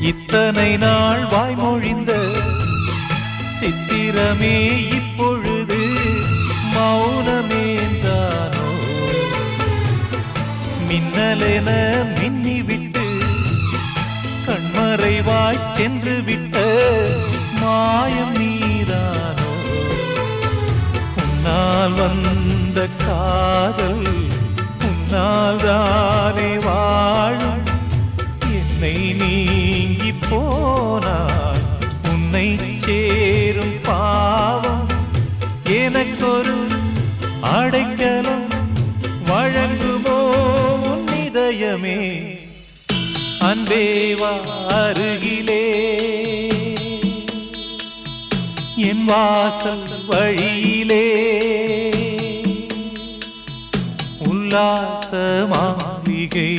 இத்தனை நாள் வாய்மொழிந்த சித்திரமே இப்பொழுது மௌனமேந்தானோ? மின்னலென மின்னிவிட்டு கண்மறைவாய் சென்று விட்ட மாயம் நீதானோ? உன்னால் வந்த காதல் உன்னால் தானே வாழும். என்னை நீங்கி போனார் உன்னை சேரும் பாவம். எனக்கொரு அடைக்கலம் வழங்குமோ உன் இதயமே? அன்பேவா அருகிலே என் வாசல் வழியிலே உல்லாச மாளிகை